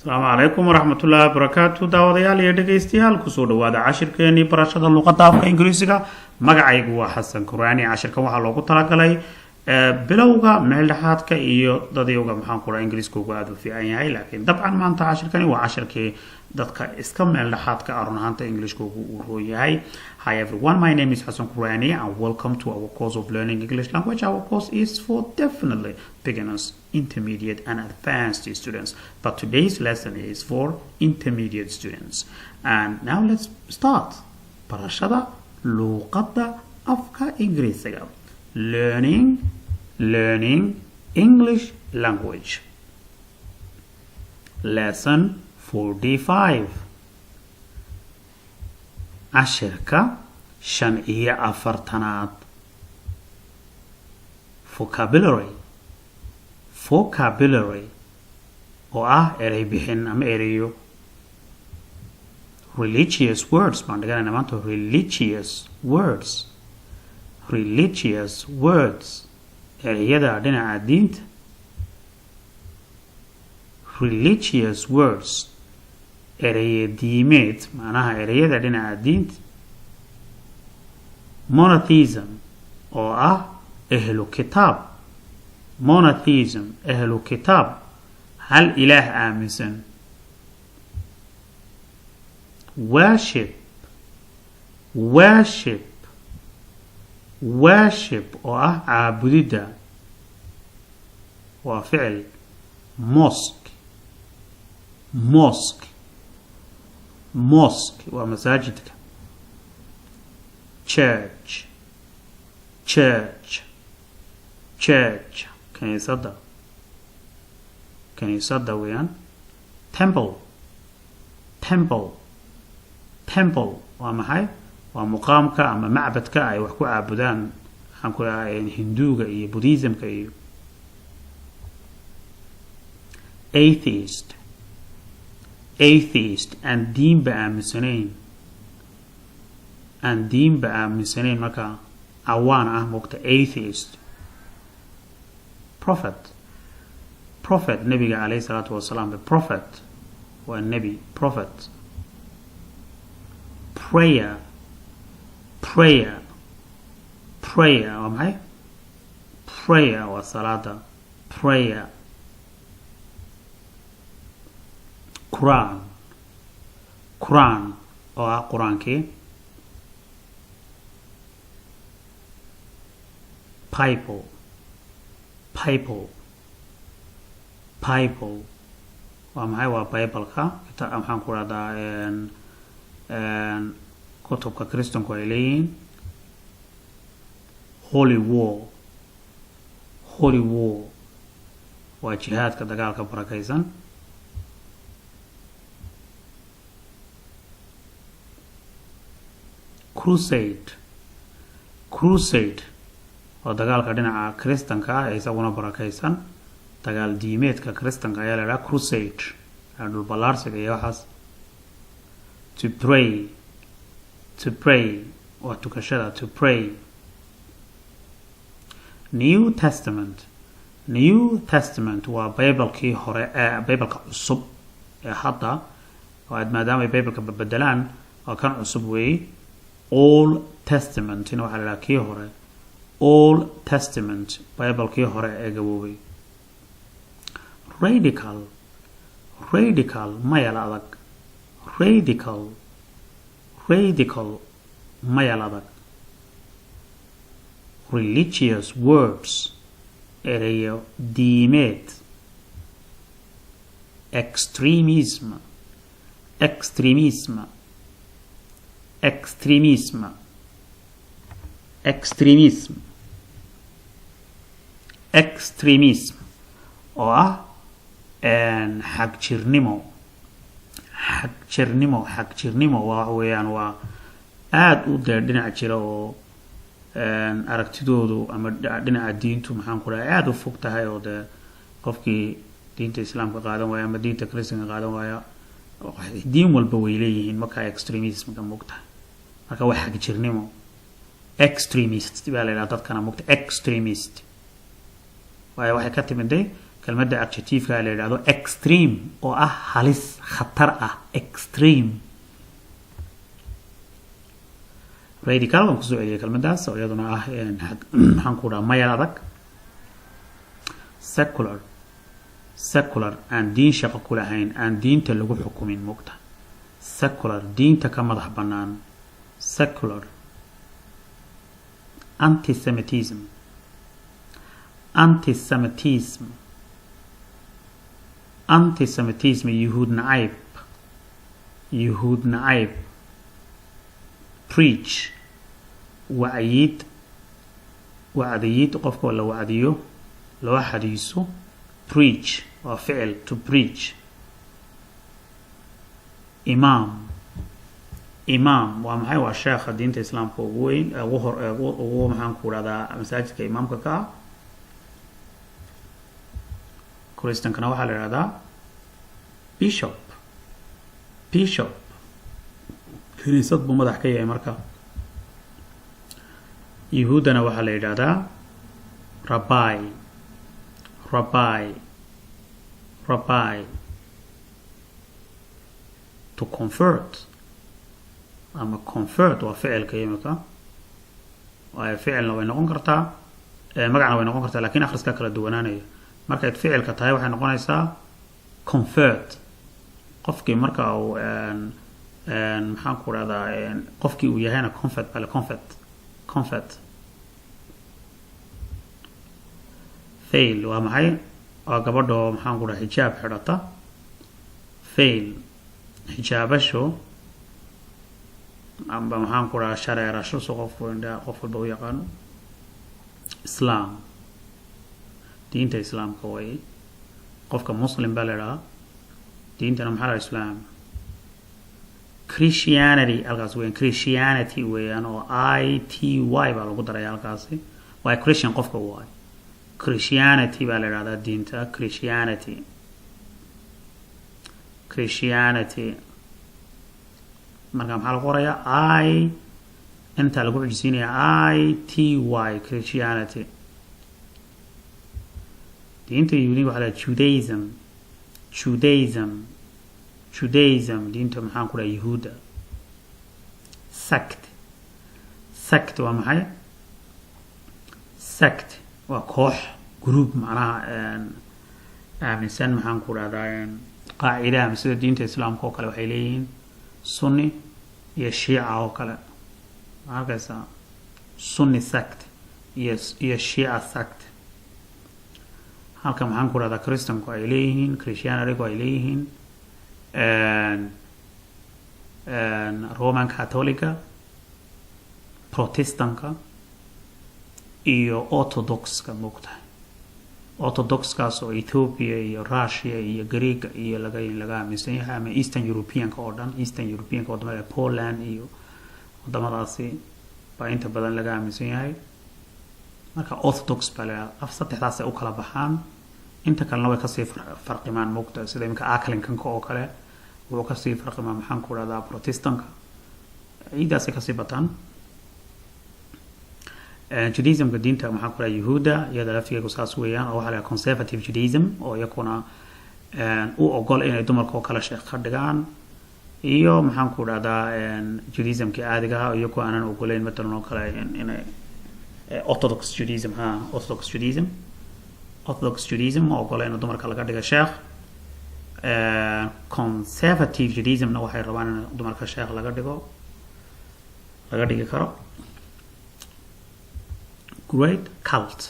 السلام عليكم ورحمة الله وبركاته. داوديال iyo dhageystayaal ku soo dhawaada cashirkeeni barashada luqada Af-Ingiriisiga. Magacaygu waa Xasan Quraani. Cashirkan waxa loogu talagalay bilowga meel dhaxaadka iyo dadayga maxaan ku raay Ingiriiska ugu aad u fiican yahay, laakiin dabcan maanta cashirkani waa cashirkii dadka iska meel dhaxaadka arunaanta Ingiriiska ugu rooyahay. Hi everyone, my name is Xasan Quraani and welcome to our course of learning English language. Our course is for definitely beginners, intermediate and advanced students, but today's lesson is for intermediate students. And now let's start. Barashada Luuqada Af-Ingiriisiga. Learning English language. Lesson 45. Casharka 45Aad. Vocabulary oo ah eray bixin ama erayo. Religious words baan dhiganaynaa maanta. Religious words erayada dhinaca diinta. Religious words eraye diimeed macnaha erayada dhinaca diinta. Monotheism oo ah ehlu kitaab. Monotheism ehlu kitaab, hal ilaah aaminsan. Worship oo ah caabudida, waa ficil. Mosque waa masaajidka. Church kaniisada weeyaan. Temple waa maxay? waa muqaamka ama macbadka ay wax ku caabudaan waxaan ku leeyahay Hinduuga iyo Buddhismka iyo. Atheist and diinba aaminsanayn marka awaan ah moogta. Atheist. Prophet nabiga alayhi salatu wasalaam. The prophet waa nabi. Prophet. Prayer waa maxay? Prayer waa salaada. Prayer. Quran oo ah quraankii. Bible waa maxay? waa Bible-ka waxaan ku radaa kutubka Kristanku ay leeyihiin. Holy war waa jihaadka dagaalka barakaysan. Crusade waa dagaalka dhinaca Kristanka ah ee isaguna barakaysan. dagaal diimeedka Kristanka ayaa la yiraahdaa crusade. dhul balaarsiga iyo waxaas. To pray waa tukashada. To pray. New Testament waa Bible-kii hore ee Bible-ka cusub ee hadda maadaama ay Bible-ka bedelaan waa kan cusub weey. Old Testament waxa la yiraahdaa kii hore. Old Testament Bible-kii hore ee gaboobay. Radical mayal adag. Radical mayal adag. Religious words erayo diimeed. Extremism oo ah xagjirnimo waa weeyaan waa aad u dhinac jira oo aragtidoodu ama dhinaca diintu maxaan ku raay aad u fog tahay oo qofkii diinta islaamka qaadan waaya ama diinta Kristanka qaadan waaya diin walba way leeyihiin marka extremism ka mugta. marka waa xagjirnimo. Extremist baa la yiraahdaa dadkana mugta. Extremist waxay ka timid kelmadda adjective-ka la yiraahdo extreme oo ah halis khatar ah extreme radical waan ku soo celiyay kelmaddaas oo iyaduna ah maxaan ku dhahaa mayal adag secular aan diin shaqo ku lahayn aan diinta lagu xukumin mugta secular diinta ka madax bannaan secular antisemitism yuhuud nacayb preach wacdiyid qofka la wacdiyo loo xadiiso preach waa ficil to preach imam waa maxay waa sheekha diinta islaamka ugu weyn ugu maxaan ku radaa masaajidka imaamka ka ah kristankana waxaa la yidhahdaa bishop kiniisad buu madax ka yahay marka yuhuuddana waxaa la yidhahdaa rabbi to convert ama convert waa ficilka imika waayo ficilna way noqon kartaa magacna way noqon kartaa laakiin akhriska kala duwanaanaya markay ficilka tahay waxay noqonaysaa convert qofkii marka uu maxaan ku rahdaa qofkii uu yahayna convert fail waa maxay waa gabadho maxaan ku dhaha xijaab xidhata fail xijaabasho amba maxaan ku dhaha shareerasho so qof walba u yaqaano islaam diinta islaamka way qofka muslim baa la dhahaa diintana maxaa la islaam Christianity halkaas weyn Christianity weeyaan oo ITY baa lagu daray halkaasi waa Christian qofka waay Christianity baa la yiraahdaa diinta Christianity marka maxaa lagu qorayaa inta lagu xujisiinayaa ITY Christianity diinta yuhuudi waxaa la Judaism diinta maxaan ku dhahay yuhuuda sect waa maxay sect waa koox group macnaha aaminsan maxaan ku dhahdaa qaacidaha sida diinta islaamka oo kale waxay leeyihiin sunni iyo shiica oo kale arkaysaa sunni sect iyo shiica sect halka maxaan ku dhahdaa kristanku ay leeyihiin christianity ay leeyihiin roman catholica protestanka iyo orthodoxka moogtahay orthodoxkaas oo Ethiopia iyo Russia iyo Greek iyo laga aaminsan yahay ama Eastern Europeanka oo dhan wadamada Poland iyo wadamadaasi baa inta badan laga aaminsan yahay marka orthodox baa saddexdaas ay u kala baxaan inta kalena way kasii farqimaan moogtahay sida imika Anglicanka oo kale wuxuu kasii farqimaa maxaan ku dhahdaa protestanka ciidaas ay kasii bataan Judaismka diinta maxaa ku dhahay yuhuuda iyada laftigeedu saas weeyaan oo waxaa la conservative Judaism oo iyakuna u ogol inay dumarka oo kala sheekh ka dhigaan iyo maxaan ku dhahdaa Judaismka caadiga ah iyagu aanan ogoleyn matalan oo kale inay Orthodox Judaism oo ogoleyn in dumarka laga dhigo sheekh conservative Judaismna waxay rabaan in dumarka sheekh laga dhigi karo great cult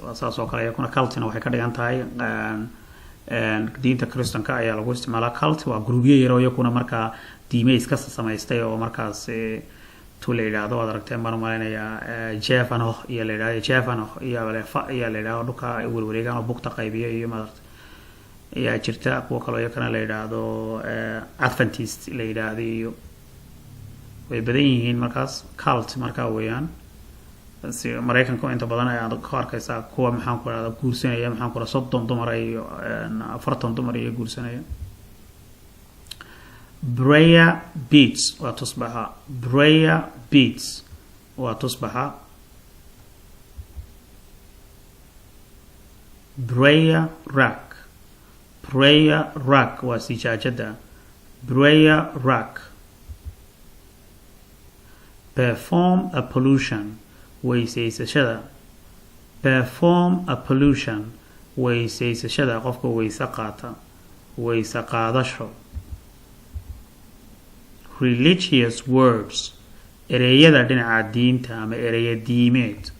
waa saas oo kale iyakuna cultina waxay ka dhigan tahay diinta kristanka ayaa lagu isticmaalaa cult waa grubyo yar oo iyakuna markaa diime iska samaystay oo markaas tu la yidhaahdo waad aragteen baan umaleynayaa Jevanoh iyo la yidhaahdo dhulka ay werwareegaan oo bugta qaybiyo iyo maaragtay ayaa jirta kuwa kaloo iyakana la yidhaahdo Adventist la yidhaahdo iyo way badan yihiin markaas cult markaa weeyaan Mareykanka inta badan ayaa ka arkaysaa kuwa maxaan ku radaa guursanaya maxaan ku radaa 30 dumar iyo 40 dumar iyo guursanaya prayer beats waa tusbaxa prayer rack waa sijaajada prayer rack perform a pollution weysaysashada weysaysashada qofka weyse qaata weyse qaadasho religious words ereyada dhinaca diinta ama ereya diimeed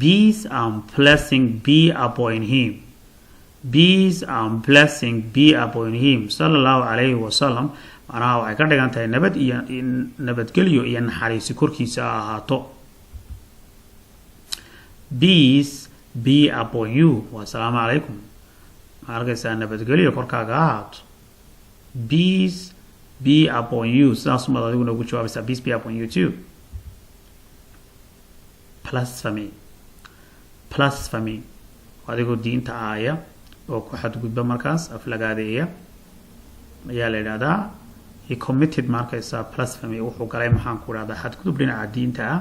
peace and blessing be upon him sallallahu alayhi wasallam macnaha waxay ka dhigan tahay nabadgelyo iyo naxariisi korkiisa ahaato peace be upon you wa salaamu calaykum markaysaa nabadgelyo korkaaga ahaato peace be upon you sidaas umad adiguna ugu jawaabaysaa peace be upon you too blasphemy adigoo diinta aaya oo ku xadgudba markaas aflagaadeeya ayaa la yidhahdaa he committed markaysaa blasphemy wuxuu galay maxaan ku dhahdaa xadgudub dhinaca diinta ah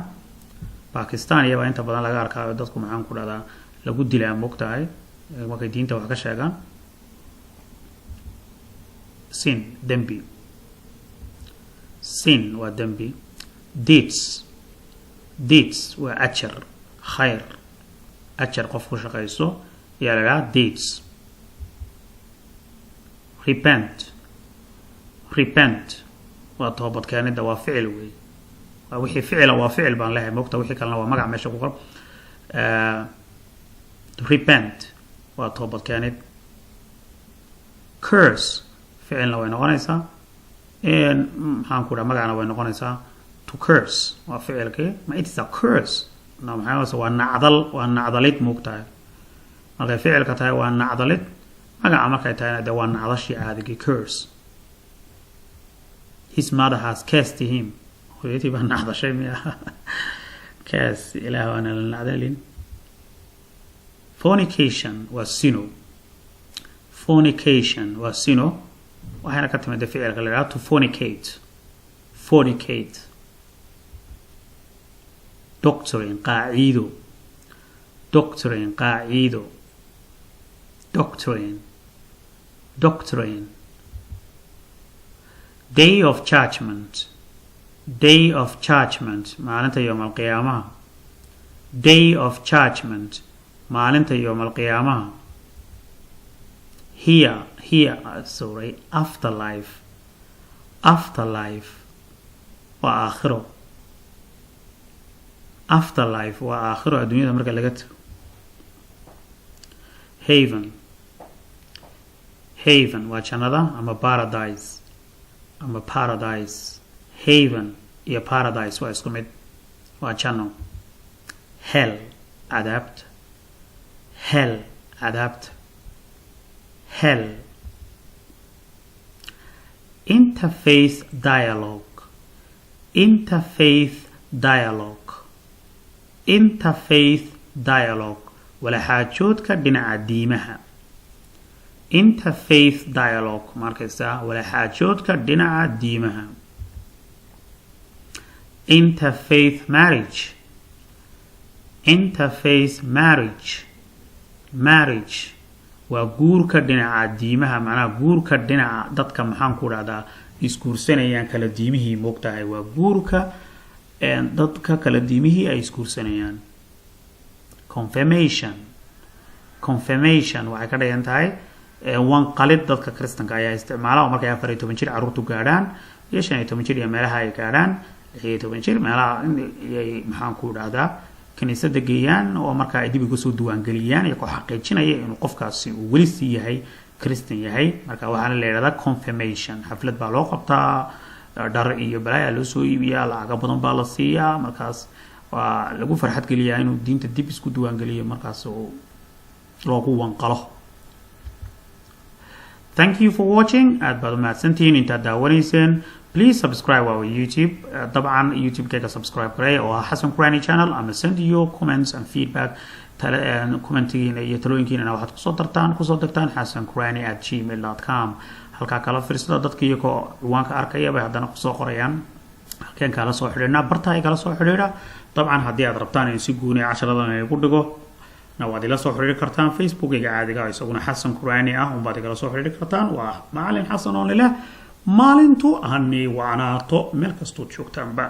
Pakistan iyaba inta badan laga arkaa dadku maxaan ku dhahdaa lagu dilaa moogtahay markay diinta wax ka sheegaan sin waa dembi deeds waa ajar khayr ajar qof ku shaqayso ayaa la yidhahdaa deeds repent waa toobadkeenida waa ficil wey waa wixii ficila waa ficil baan leeyahay moogta wixii kalena waa magac meesha ku qoran repent waa toobadkeenid curse ficilna way noqonaysaa maxaan ku dhaha magacna way noqonaysaa to curse waa ficilkii ma it is a curse maxaa waa nacdalid moogtahay markay ficilka tahay waa nacdalid magaca markay tahayna dee waa nacdashii caadigii curse his mother has cursed him hooyadii baa nacdashay miya curse ilaah waana la nacdalin fornication waa sino waxayna ka timid ficilka la yidhahdo to fornicate doctrine qaaciido day of judgment maalinta yawm alqiyaamaha here afterlife waa aakhiro adduunyada marka laga tago haven waa jannada ama paradise haven iyo paradise waa isku mid waa janno hell cadaabta interfaith dialogue walaxaajoodka dhinaca diimaha interfaith dialogue markaysaa walaxaajoodka dhinaca diimaha interfaith marriage waa guurka dhinaca diimaha macnaha guurka dhinaca dadka maxaan ku dhahdaa isguursanayaan kala diimihii moogtahay waa guurka dadka kala diimihii ay isguursanayaan confirmation waxay ka dhigan tahay wanqalid dadka kristanka ayaa isticmaala oo markay 14 jir caruurtu gaadhaan iyo 15 jir iyo meelaha ay gaadhaan 16 jir meelaha ay maxaan ku dhahdaa kaniisada geeyaan oo marka ay dib ugu soo duwaan galiyaan iyo ku xaqiijinaya inuu qofkaasi uu weli sii yahay Christian yahay marka waxaana la yiraahdaa confirmation xaflad baa loo qabtaa dhar iyo balaya loo soo iibiyaa lacag badan baa la siiyaa markaas waa lagu farxad geliyaa inuu diinta dib isku duwaan galiyo markaas oo loogu wanqalo thank you for watching aad baad mahadsantihiin intaad daawanayseen please subscribe our YouTube طبعا YouTube كيكا subscribe كري أو حسن كراني channel أما send your comments and feedback كومنتين يتلوينكين أنا واحد كصدرتان hasankranny@gmail.com halka kala firsada dadka iyagoo ciwaanka arkaya bay hadana kusoo qorayaan halkeen kala soo xiriirna barta ay kala soo xiriira طبعا haddii aad rabtaan in si gooni ah 10 ay ku dhigo waad ila soo xiriiri kartaan facebookiga caadiga isaguna xasan quraani ah baad igala soo xiriiri kartaan waa macallin xasan oo leh maalintu ani waanaato meel kastoo joogtaanba